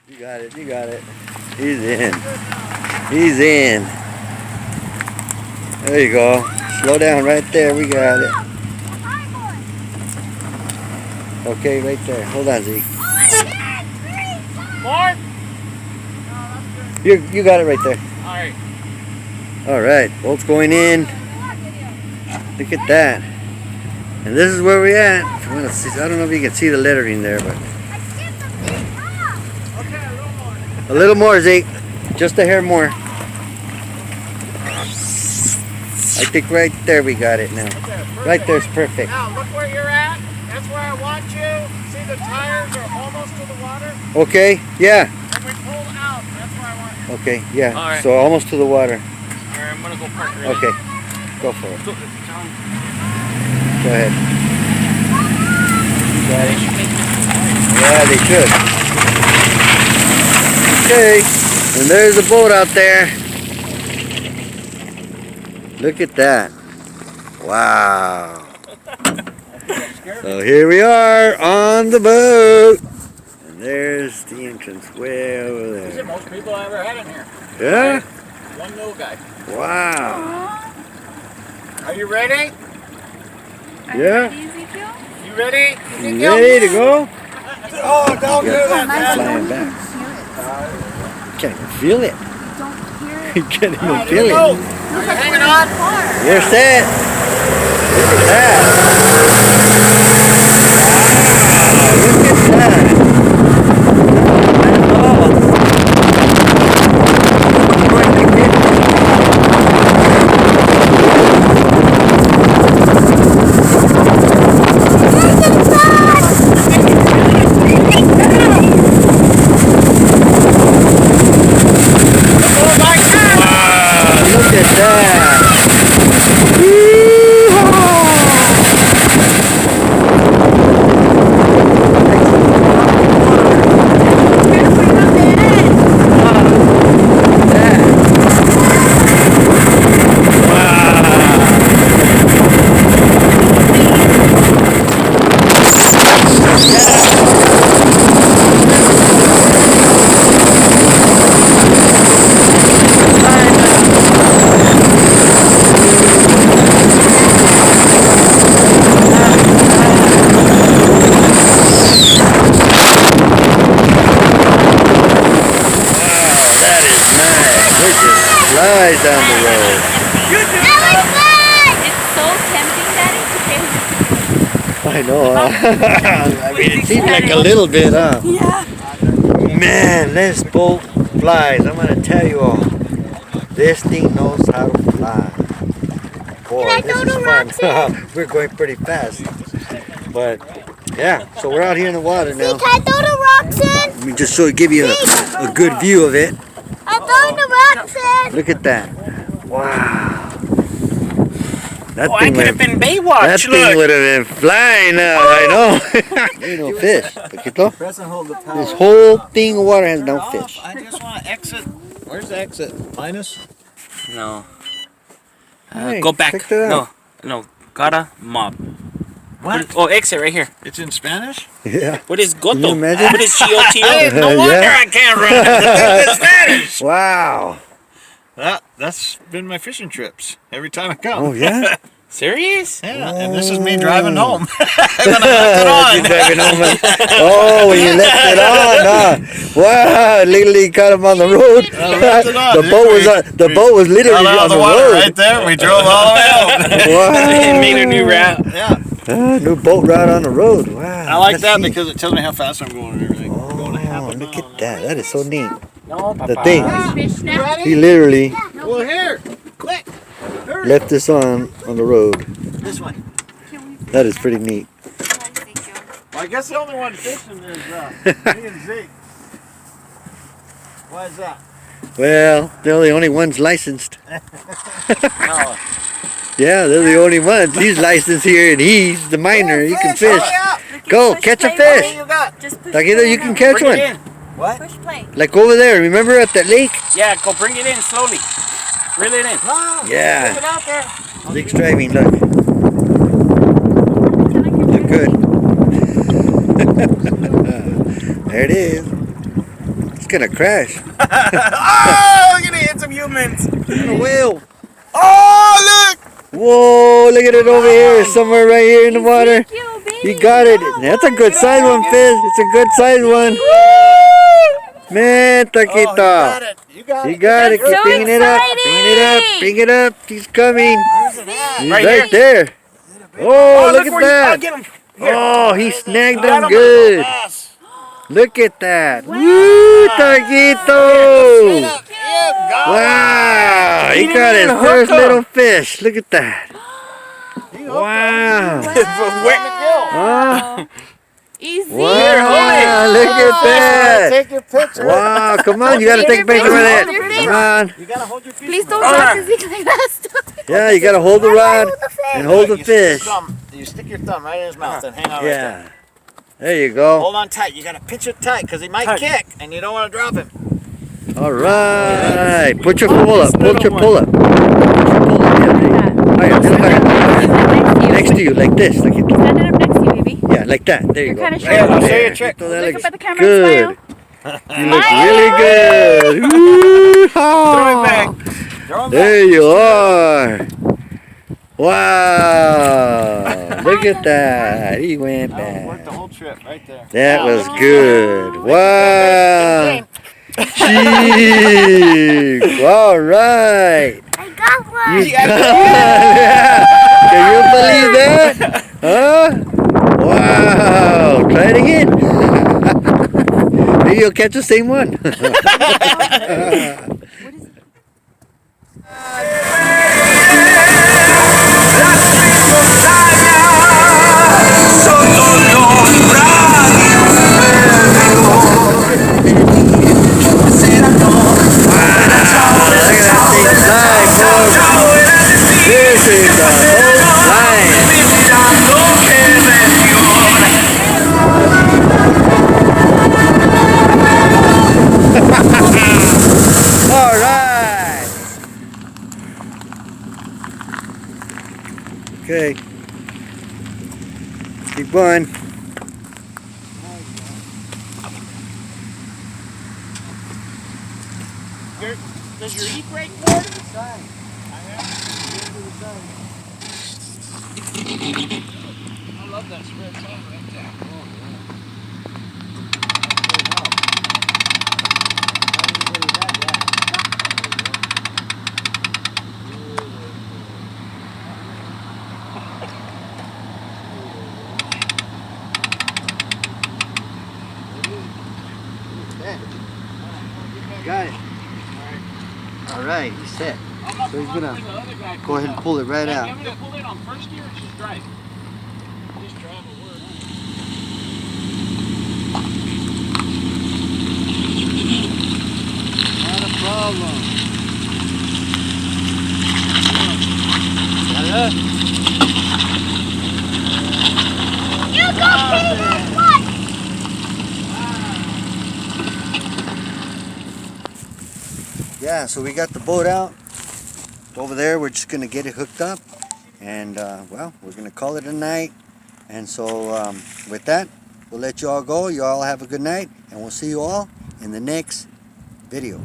You got it, you got it. He's in. He's in. There you go. Slow down right there, we got it. Okay, right there. Hold on, Zeke. More? You got it right there. Alright. Alright, bolt's going in. Look at that. And this is where we're at. If you want to see, I don't know if you can see the lettering there, but a little more, Zeke. Just a hair more. I think right there we got it now. Right there's perfect. Now look where you're at. That's where I want you. See the tires are almost to the water? Okay, yeah. And we pull out. That's where I want you. Okay, yeah. All right. So almost to the water. Alright, I'm gonna go park it. Okay, go for it. Go ahead. Got it. Yeah, they should. Okay, and there's a boat out there. Look at that. Wow. So here we are on the boat. And there's the entrance way over These are there. most people I ever had in here. Yeah? One no guy. Wow. Are you ready? Yeah? You ready? You ready to go? Oh, don't do that. Flying back. Can't even feel it. You can't even Here feel we it. go. Are you hanging on? You're set. Look at that. Wow, look at that. Look at that. Flies down the road. It's so tempting, Daddy, to I know, huh? I mean, it seems like a little bit, huh? Yeah. Man, this boat flies. I'm going to tell you all. This thing knows how to fly. Boy, this is fun. We're going pretty fast. But, yeah, so we're out here in the water now. Can I throw the rocks in? Let me just give you a good view of it. I'm throwing the rocks in. Look at that. Wow. That Oh, I could have been Baywatch. That thing would have been flying now, I know. Ain't no fish. Poquito. This whole thing of water has no fish. I just want to exit. Where's the exit? Minus? No. Hey, Go back. check that out. No. Gotta mob. What? Oh, exit right here. It's in Spanish? Yeah. What is goto? Can you imagine? What is GOTO? No wonder Yeah. I can't run. It's Spanish. Wow. That's been my fishing trips every time I come. Oh, yeah? Serious? Yeah, and this is me driving home. When I left it on. You driving home oh, when you left it on, huh? Wow, literally caught him on the road. I left it on. The boat was literally Got out on of the the water road. right there. We drove all the way home. Wow. It made a new route. Yeah, New boat route on the road. Wow. I like that's that neat. because it tells me how fast I'm going and everything. Going a half Oh, a look mile at that. That is so neat. No, The Papa. thing. Fish He literally Well, here, quick, left this on the road. this way. That is pretty neat. Well, I guess the only one fishing is me and Zeke. Why is that? Well, they're the only ones licensed. No. Yeah, they're the only ones. He's licensed here and he's the minor. You can fish. Go, catch a fish. You got? Just push Taquito, play you now. can catch Bring one. it in. What? Push play. Like over there. Remember at that lake? Yeah, go bring it in slowly. Reel it in. No. Yeah. Get out there. Zeke's driving, look. Look good. There it is. gonna crash. Oh, look at it, hit some humans. A whale. Oh, look. Whoa, look at it over here, somewhere right here in the water. You, baby. You got it. That's a good size one, Fizz. It's a good size one. Man, Oh, you got Taquito. it. You got it. You got it. That's Keep so bringing it up. Bring it up. exciting. Bring it up. He's coming. Where's it at? He's Right right here. there. Oh, look where at you- I'll that. get him. Here. Oh, he snagged Got him him. good. Yes. Look at that. Wow. Woo, Straight Taquito. up. Yeah, got Wow, he He didn't got his even first hook him. little fish. Look at that. Wow. Wow. Easy. Wow, look at that. Take your picture. Wow, come on, you gotta take a picture of that. Come on. You gotta hold your fish. Please don't All drop right. the Zeek like that. Yeah, you gotta hold the rod and hold the You stick your fish. thumb- You stick your thumb right in his mouth and hang on right there. Yeah. There you go. Hold on tight. You gotta pinch it tight because he might kick and you don't want to drop him. All right. Put your pull up. Put your pull up. Higher, little higher. Next to you, like this. Like it. Stand it up next to you, baby. Yeah, like that. There you You're go. kind of Here, short. I'll show you There. a trick. So that Look looks up at the camera good. and You look really good. Woo! Throw it back. Throw him There you are. Wow. Look at that. He went back. That worked the back. whole trip right there. That Now, was look. good. Wow. Cheek. All right. I got one. You got it. Can you believe that? Huh? Wow. Try it again. Maybe you'll catch the same one. This is the whole line. All right. Okay. Keep going. Does your e-brake work? I love that spread tail right there. Got it. All right, he's set. So he's gonna go ahead and pull it right out. I'm gonna pull it on first gear or just drive? Just drive will work. Not a problem. You go, Peter. What? Yeah, so we got the boat out. Over there, we're just gonna get it hooked up. And well, we're gonna call it a night. And so with that, we'll let you all go. You all have a good night. And we'll see you all in the next video.